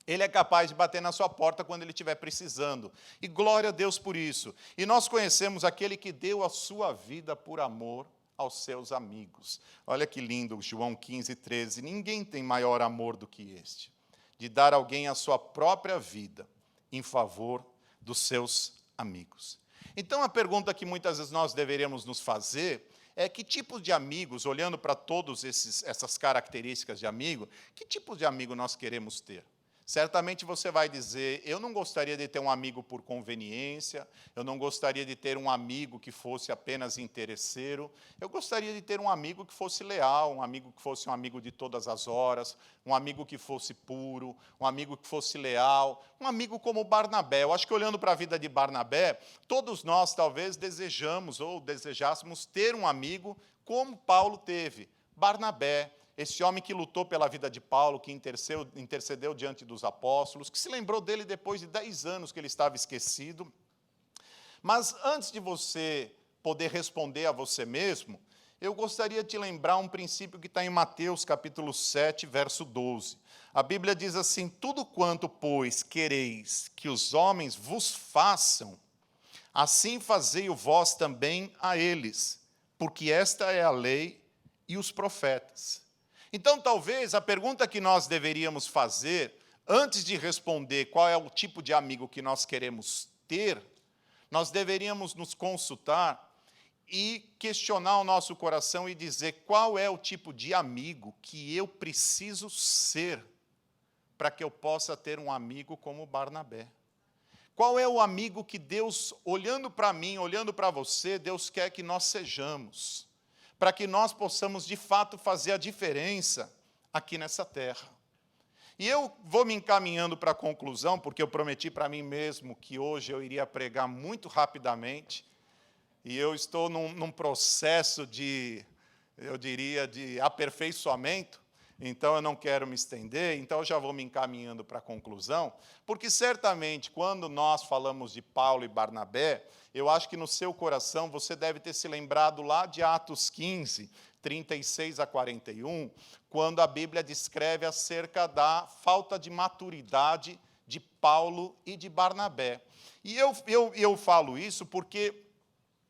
Ele é capaz de bater na sua porta quando ele estiver precisando. E glória a Deus por isso. E nós conhecemos aquele que deu a sua vida por amor aos seus amigos. Olha que lindo, João 15:13. Ninguém tem maior amor do que este, de dar a alguém a sua própria vida em favor dos seus amigos. Então, a pergunta que muitas vezes nós deveríamos nos fazer é que tipo de amigos, olhando para todas essas características de amigo, que tipo de amigo nós queremos ter? Certamente você vai dizer, eu não gostaria de ter um amigo por conveniência, eu não gostaria de ter um amigo que fosse apenas interesseiro, eu gostaria de ter um amigo que fosse leal, um amigo que fosse um amigo de todas as horas, um amigo que fosse puro, um amigo que fosse leal, um amigo como Barnabé. Eu acho que olhando para a vida de Barnabé, todos nós talvez desejamos ou desejássemos ter um amigo como Paulo teve, Barnabé. Esse homem que lutou pela vida de Paulo, que intercedeu diante dos apóstolos, que se lembrou dele depois de 10 anos que ele estava esquecido. Mas antes de você poder responder a você mesmo, eu gostaria de te lembrar um princípio que está em Mateus capítulo 7, verso 12. A Bíblia diz assim, tudo quanto, pois, quereis que os homens vos façam, assim fazei-o vós também a eles, porque esta é a lei e os profetas. Então, talvez a pergunta que nós deveríamos fazer, antes de responder qual é o tipo de amigo que nós queremos ter, nós deveríamos nos consultar e questionar o nosso coração e dizer qual é o tipo de amigo que eu preciso ser para que eu possa ter um amigo como Barnabé. Qual é o amigo que Deus, olhando para mim, olhando para você, Deus quer que nós sejamos, para que nós possamos, de fato, fazer a diferença aqui nessa terra. E eu vou me encaminhando para a conclusão, porque eu prometi para mim mesmo que hoje eu iria pregar muito rapidamente, e eu estou num processo de, eu diria, de aperfeiçoamento, então eu não quero me estender, então eu já vou me encaminhando para a conclusão, porque certamente quando nós falamos de Paulo e Barnabé, eu acho que no seu coração você deve ter se lembrado lá de Atos 15, 36 a 41, quando a Bíblia descreve acerca da falta de maturidade de Paulo e de Barnabé. E eu falo isso porque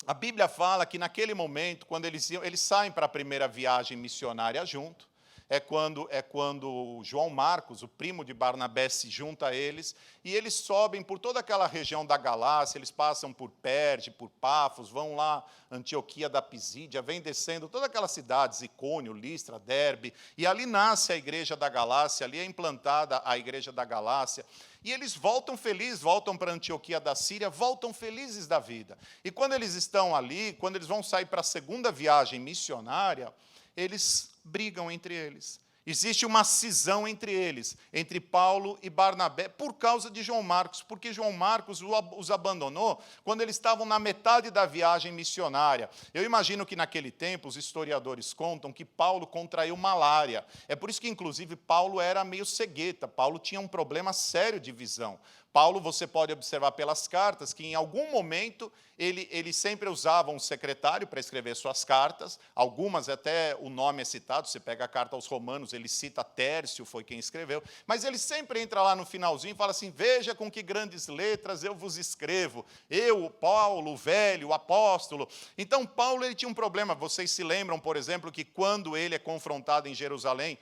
a Bíblia fala que naquele momento, quando eles saem para a primeira viagem missionária junto, é quando João Marcos, o primo de Barnabé, se junta a eles, e eles sobem por toda aquela região da Galácia, eles passam por Perge, por Pafos, vão lá, Antioquia da Pisídia, vem descendo todas aquelas cidades, Icônio, Listra, Derbe, e ali nasce a igreja da Galácia, ali é implantada a igreja da Galácia, e eles voltam felizes, voltam para Antioquia da Síria, voltam felizes da vida. E quando eles estão ali, quando eles vão sair para a segunda viagem missionária, eles brigam entre eles. Existe uma cisão entre eles, entre Paulo e Barnabé, por causa de João Marcos, porque João Marcos os abandonou quando eles estavam na metade da viagem missionária. Eu imagino que naquele tempo, os historiadores contam que Paulo contraiu malária. É por isso que, inclusive, Paulo era meio cegueta, Paulo tinha um problema sério de visão. Paulo, você pode observar pelas cartas, que em algum momento ele sempre usava um secretário para escrever suas cartas, algumas até o nome é citado, você pega a carta aos Romanos, ele cita Tércio, foi quem escreveu, mas ele sempre entra lá no finalzinho e fala assim, veja com que grandes letras eu vos escrevo, eu, Paulo, o velho, o apóstolo. Então, Paulo ele tinha um problema, vocês se lembram, por exemplo, que quando ele é confrontado em Jerusalém,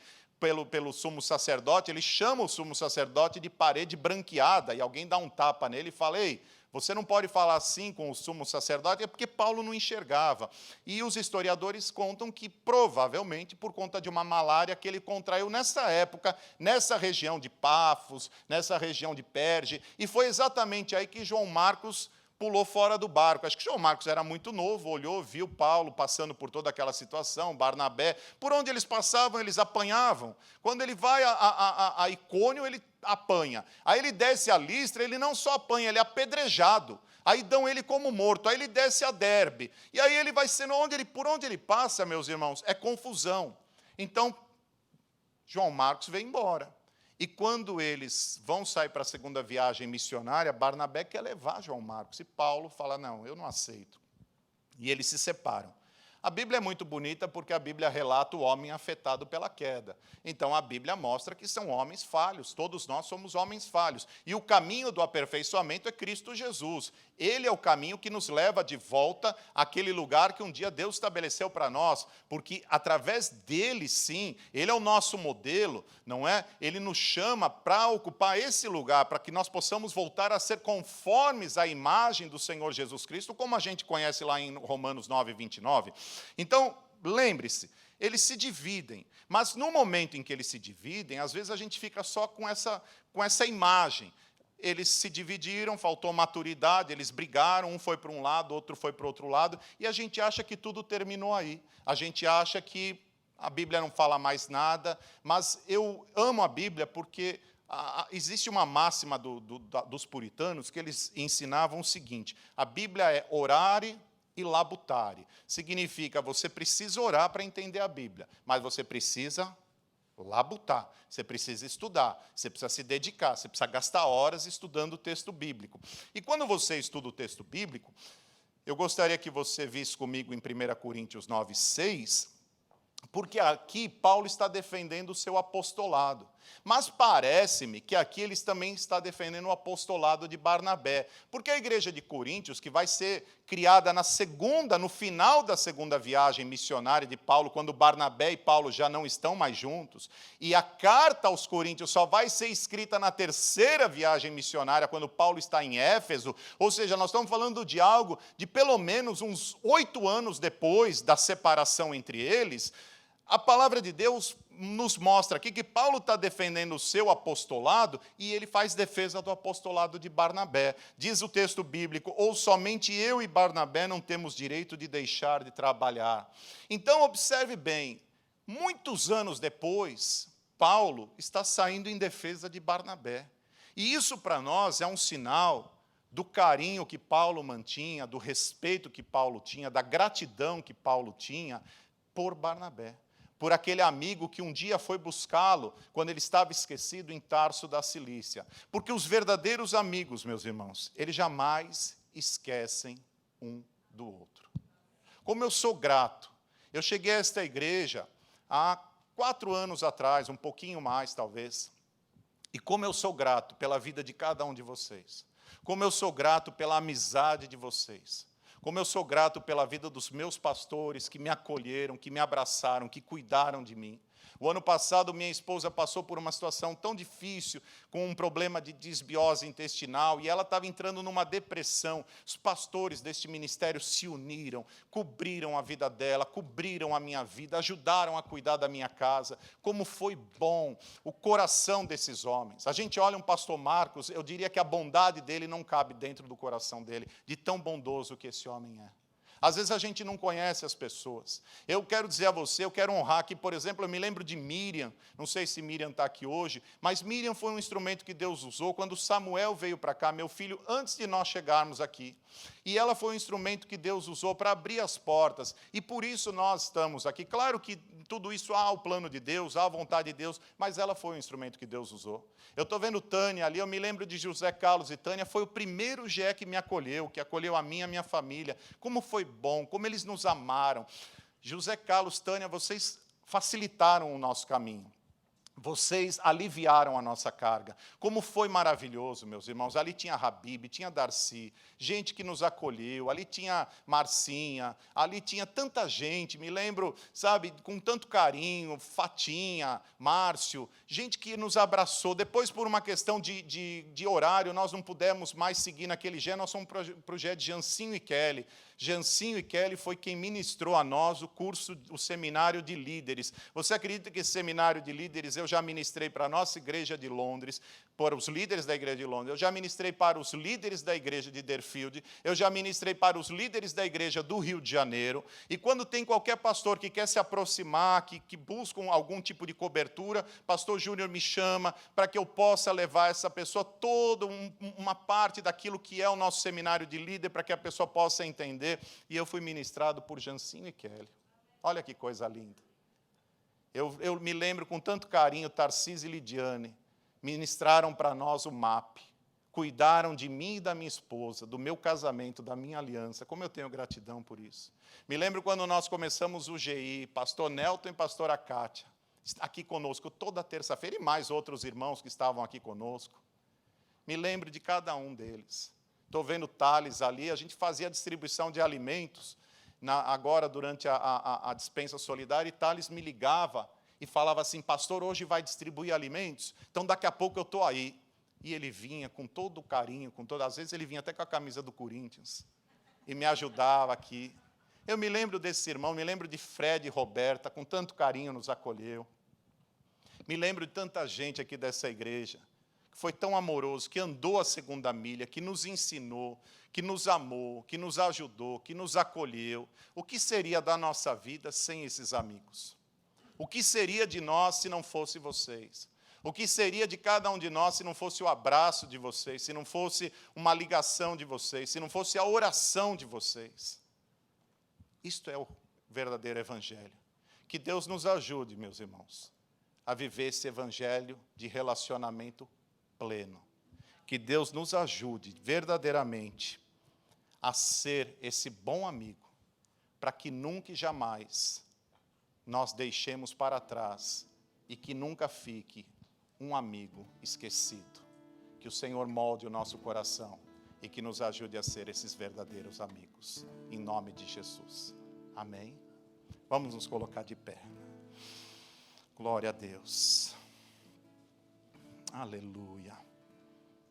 pelo sumo sacerdote, ele chama o sumo sacerdote de parede branqueada, e alguém dá um tapa nele e fala, ei, você não pode falar assim com o sumo sacerdote, é porque Paulo não enxergava. E os historiadores contam que, provavelmente, por conta de uma malária que ele contraiu nessa época, nessa região de Pafos, nessa região de Perge, e foi exatamente aí que João Marcos pulou fora do barco. Acho que João Marcos era muito novo, olhou, viu Paulo passando por toda aquela situação, Barnabé, por onde eles passavam, eles apanhavam. Quando ele vai a Icônio, ele apanha. Aí ele desce a Listra, ele não só apanha, ele é apedrejado. Aí dão ele como morto, aí ele desce a Derbe. E aí ele vai sendo, por onde ele passa, meus irmãos, é confusão. Então, João Marcos veio embora. E quando eles vão sair para a segunda viagem missionária, Barnabé quer levar João Marcos. E Paulo fala, não, eu não aceito. E eles se separam. A Bíblia é muito bonita porque a Bíblia relata o homem afetado pela queda. Então, a Bíblia mostra que são homens falhos, todos nós somos homens falhos. E o caminho do aperfeiçoamento é Cristo Jesus. Ele é o caminho que nos leva de volta àquele lugar que um dia Deus estabeleceu para nós, porque através dele, sim, ele é o nosso modelo, não é? Ele nos chama para ocupar esse lugar, para que nós possamos voltar a ser conformes à imagem do Senhor Jesus Cristo, como a gente conhece lá em Romanos 9, 29. Então, lembre-se, eles se dividem, mas no momento em que eles se dividem, às vezes a gente fica só com essa imagem. Eles se dividiram, faltou maturidade, eles brigaram, um foi para um lado, outro foi para o outro lado, e a gente acha que tudo terminou aí. A gente acha que a Bíblia não fala mais nada, mas eu amo a Bíblia porque existe uma máxima dos puritanos que eles ensinavam o seguinte: a Bíblia é orare e labutare. Significa, você precisa orar para entender a Bíblia, mas você precisa labutar, você precisa estudar, você precisa se dedicar, você precisa gastar horas estudando o texto bíblico. E quando você estuda o texto bíblico, eu gostaria que você visse comigo em 1 Coríntios 9, 6, porque aqui Paulo está defendendo o seu apostolado. Mas parece-me que aqui ele também está defendendo o apostolado de Barnabé. Porque a igreja de Coríntios, que vai ser criada no final da segunda viagem missionária de Paulo, quando Barnabé e Paulo já não estão mais juntos, e a carta aos Coríntios só vai ser escrita na terceira viagem missionária, quando Paulo está em Éfeso, ou seja, nós estamos falando de algo de pelo menos uns 8 anos depois da separação entre eles. A palavra de Deus nos mostra aqui que Paulo está defendendo o seu apostolado e ele faz defesa do apostolado de Barnabé. Diz o texto bíblico: ou somente eu e Barnabé não temos direito de deixar de trabalhar. Então, observe bem, muitos anos depois, Paulo está saindo em defesa de Barnabé. E isso para nós é um sinal do carinho que Paulo mantinha, do respeito que Paulo tinha, da gratidão que Paulo tinha por Barnabé, por aquele amigo que um dia foi buscá-lo quando ele estava esquecido em Tarso da Cilícia. Porque os verdadeiros amigos, meus irmãos, eles jamais esquecem um do outro. Como eu sou grato. Eu cheguei a esta igreja há 4 anos atrás, um pouquinho mais talvez, e como eu sou grato pela vida de cada um de vocês. Como eu sou grato pela amizade de vocês. Como eu sou grato pela vida dos meus pastores que me acolheram, que me abraçaram, que cuidaram de mim. O ano passado, minha esposa passou por uma situação tão difícil, com um problema de desbiose intestinal, e ela estava entrando numa depressão. Os pastores deste ministério se uniram, cobriram a vida dela, cobriram a minha vida, ajudaram a cuidar da minha casa. Como foi bom o coração desses homens. A gente olha um pastor Marcos, eu diria que a bondade dele não cabe dentro do coração dele, de tão bondoso que esse homem é. Às vezes a gente não conhece as pessoas. Eu quero dizer a você, eu quero honrar que, por exemplo, eu me lembro de Miriam, não sei se Miriam está aqui hoje, mas Miriam foi um instrumento que Deus usou quando Samuel veio para cá, meu filho, antes de nós chegarmos aqui. E ela foi um instrumento que Deus usou para abrir as portas, e por isso nós estamos aqui. Claro que tudo isso há o plano de Deus, há a vontade de Deus, mas ela foi um instrumento que Deus usou. Eu estou vendo Tânia ali, eu me lembro de José Carlos e Tânia, foi o primeiro GE que me acolheu, que acolheu a minha família. Como foi bom, como eles nos amaram. José Carlos, Tânia, vocês facilitaram o nosso caminho. Vocês aliviaram a nossa carga. Como foi maravilhoso, meus irmãos. Ali tinha Habib, tinha Darcy, gente que nos acolheu, ali tinha Marcinha, ali tinha tanta gente, me lembro, sabe, com tanto carinho, Fatinha, Márcio, gente que nos abraçou. Depois, por uma questão de horário, nós não pudemos mais seguir naquele GE, nós fomos para o projeto de Jancinho e Kelly. Jancinho e Kelly foi quem ministrou a nós o curso, o seminário de líderes. Você acredita que esse seminário de líderes eu já ministrei para a nossa igreja de Londres, para os líderes da igreja de Londres, eu já ministrei para os líderes da igreja de Deerfield, eu já ministrei para os líderes da igreja do Rio de Janeiro, e quando tem qualquer pastor que quer se aproximar, que busca algum tipo de cobertura, pastor Júnior me chama para que eu possa levar essa pessoa toda uma parte daquilo que é o nosso seminário de líder, para que a pessoa possa entender. E eu fui ministrado por Jancinho e Kelly. Olha que coisa linda. Eu me lembro com tanto carinho, Tarcísio e Lidiane ministraram para nós o MAP. cuidaram de mim e da minha esposa, do meu casamento, da minha aliança. Como eu tenho gratidão por isso. Me lembro quando nós começamos o GI, pastor Nelton e pastora Kátia, aqui conosco toda terça-feira, e mais outros irmãos que estavam aqui conosco. Me lembro de cada um deles. Estou vendo Thales ali, a gente fazia a distribuição de alimentos, agora durante a dispensa solidária, e Thales me ligava e falava assim, pastor, hoje vai distribuir alimentos? Então daqui a pouco eu estou aí. E ele vinha com todo o carinho, às vezes ele vinha até com a camisa do Corinthians, e me ajudava aqui. Eu me lembro desse irmão, me lembro de Fred e Roberta, com tanto carinho nos acolheu. Me lembro de tanta gente aqui dessa igreja, que foi tão amoroso, que andou a segunda milha, que nos ensinou, que nos amou, que nos ajudou, que nos acolheu. O que seria da nossa vida sem esses amigos? O que seria de nós se não fosse vocês? O que seria de cada um de nós se não fosse o abraço de vocês, se não fosse uma ligação de vocês, se não fosse a oração de vocês? Isto é o verdadeiro evangelho. Que Deus nos ajude, meus irmãos, a viver esse evangelho de relacionamento pleno. Que Deus nos ajude verdadeiramente a ser esse bom amigo, para que nunca e jamais nós deixemos para trás e que nunca fique um amigo esquecido. Que o Senhor molde o nosso coração e que nos ajude a ser esses verdadeiros amigos. Em nome de Jesus. Amém? Vamos nos colocar de pé. Glória a Deus. Aleluia.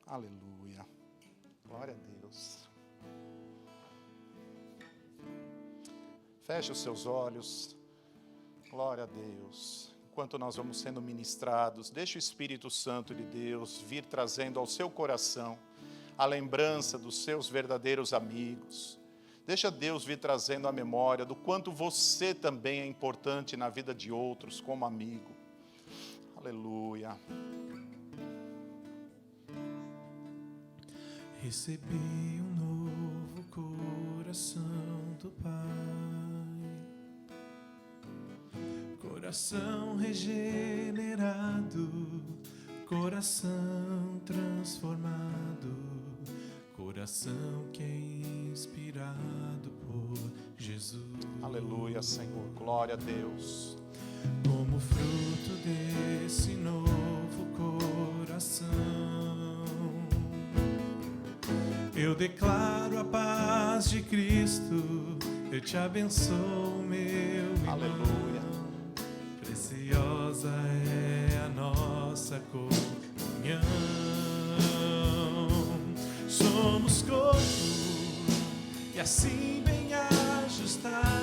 Aleluia. Glória a Deus. Feche os seus olhos. Glória a Deus. Enquanto nós vamos sendo ministrados, deixe o Espírito Santo de Deus vir trazendo ao seu coração a lembrança dos seus verdadeiros amigos. Deixa Deus vir trazendo a memória do quanto você também é importante na vida de outros como amigo. Aleluia. Recebi um novo coração do Pai. Coração regenerado, coração transformado, coração que é inspirado por Jesus. Aleluia, Senhor. Glória a Deus. Como fruto desse novo coração, eu declaro a paz de Cristo, eu te abençoo, meu irmão. Aleluia. Preciosa é a nossa comunhão. Somos corpo e assim bem ajustados,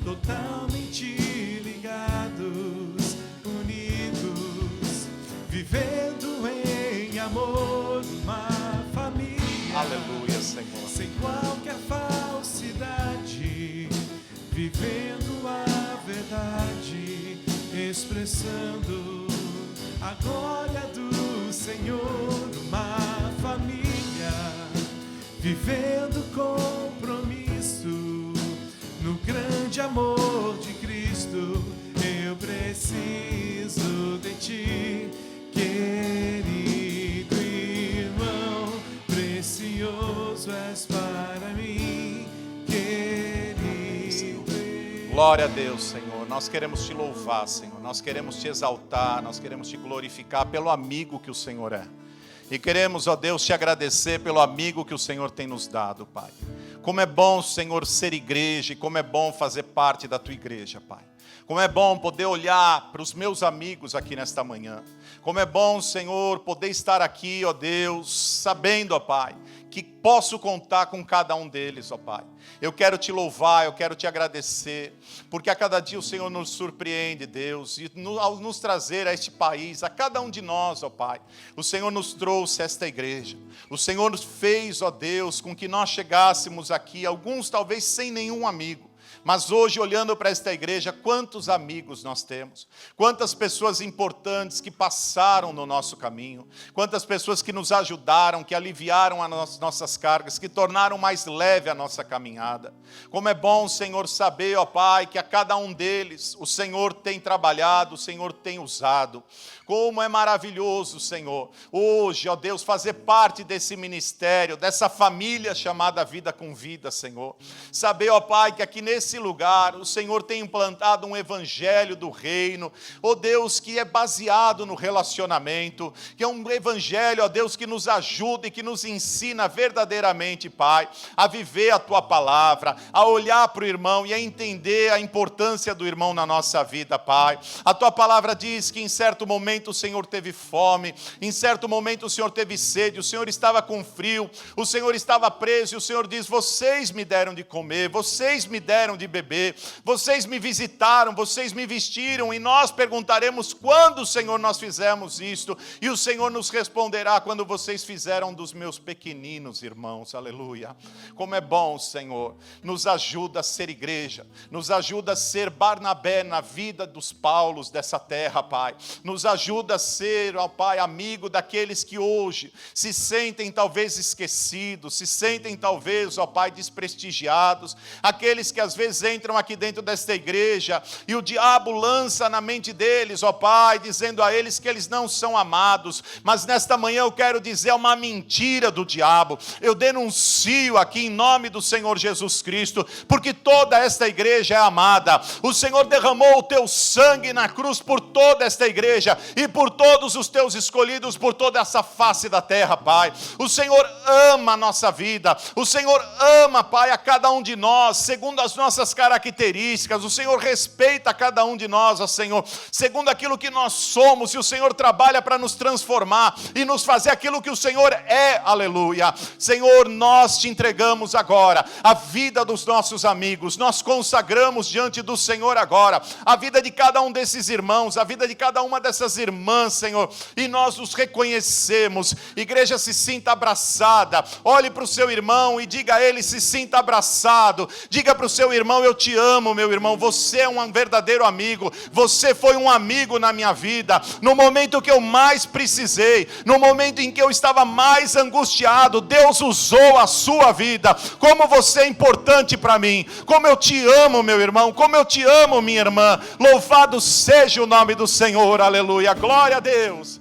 totalmente ligados, unidos, vivendo em amor, uma família. Aleluia, Senhor. Sem qualquer falsidade, vivendo a verdade, expressando a glória do Senhor, uma família, vivendo compromisso no grande amor de Cristo. Eu preciso de ti, querido irmão, precioso és para mim, querido. Glória a Deus, Senhor. Nós queremos te louvar, Senhor. Nós queremos te exaltar, nós queremos te glorificar pelo amigo que o Senhor é. E queremos, ó Deus, te agradecer pelo amigo que o Senhor tem nos dado, Pai. Como é bom, Senhor, ser igreja, e como é bom fazer parte da tua igreja, Pai. Como é bom poder olhar para os meus amigos aqui nesta manhã. Como é bom, Senhor, poder estar aqui, ó Deus, sabendo, ó Pai, que posso contar com cada um deles, ó Pai. Eu quero te louvar, eu quero te agradecer, porque a cada dia o Senhor nos surpreende, Deus, e ao nos trazer a este país, a cada um de nós, ó Pai, o Senhor nos trouxe esta igreja. O Senhor nos fez, ó Deus, com que nós chegássemos aqui, alguns talvez sem nenhum amigo, Mas hoje, olhando para esta igreja, quantos amigos nós temos, quantas pessoas importantes que passaram no nosso caminho, quantas pessoas que nos ajudaram, que aliviaram as nossas cargas, que tornaram mais leve a nossa caminhada. Como é bom, Senhor, saber, ó Pai, que a cada um deles o Senhor tem trabalhado, o Senhor tem usado. Como é maravilhoso, Senhor, hoje, ó Deus, fazer parte desse ministério, dessa família chamada Vida com Vida, Senhor. Saber, ó Pai, que aqui nesse lugar o Senhor tem implantado um evangelho do reino, ó Deus, que é baseado no relacionamento, que é um evangelho, ó Deus, que nos ajuda e que nos ensina verdadeiramente, Pai, a viver a Tua palavra, a olhar para o irmão e a entender a importância do irmão na nossa vida, Pai. A Tua palavra diz que em certo momento o Senhor teve fome, em certo momento o Senhor teve sede, o Senhor estava com frio, o Senhor estava preso, e o Senhor diz: vocês me deram de comer, vocês me deram de beber, vocês me visitaram, vocês me vestiram, e nós perguntaremos quando, Senhor, nós fizemos isto, e o Senhor nos responderá: quando vocês fizeram dos meus pequeninos irmãos. Aleluia. Como é bom, Senhor, nos ajuda a ser igreja, nos ajuda a ser Barnabé na vida dos Paulos dessa terra, Pai. Nos ajuda a ser, ó Pai, amigo daqueles que hoje se sentem talvez esquecidos, se sentem talvez, ó Pai, desprestigiados, aqueles que às vezes entram aqui dentro desta igreja e o diabo lança na mente deles, ó Pai, dizendo a eles que eles não são amados. Mas nesta manhã eu quero dizer uma mentira do diabo. Eu denuncio aqui em nome do Senhor Jesus Cristo, porque toda esta igreja é amada. O Senhor derramou o teu sangue na cruz por toda esta igreja e por todos os teus escolhidos, por toda essa face da terra, Pai. O Senhor ama a nossa vida, o Senhor ama, Pai, a cada um de nós, segundo as nossas características. O Senhor respeita a cada um de nós, ó Senhor, segundo aquilo que nós somos, e o Senhor trabalha para nos transformar e nos fazer aquilo que o Senhor é. Aleluia. Senhor, nós te entregamos agora a vida dos nossos amigos, nós consagramos diante do Senhor agora a vida de cada um desses irmãos, a vida de cada uma dessas irmãs, Senhor, e nós os reconhecemos. Igreja, se sinta abraçada. Olhe para o seu irmão e diga a ele: se sinta abraçado. Diga para o seu irmão: eu te amo, meu irmão, você é um verdadeiro amigo, você foi um amigo na minha vida, no momento que eu mais precisei, no momento em que eu estava mais angustiado, Deus usou a sua vida. Como você é importante para mim, como eu te amo, meu irmão, como eu te amo, minha irmã. Louvado seja o nome do Senhor. Aleluia, glória a Deus.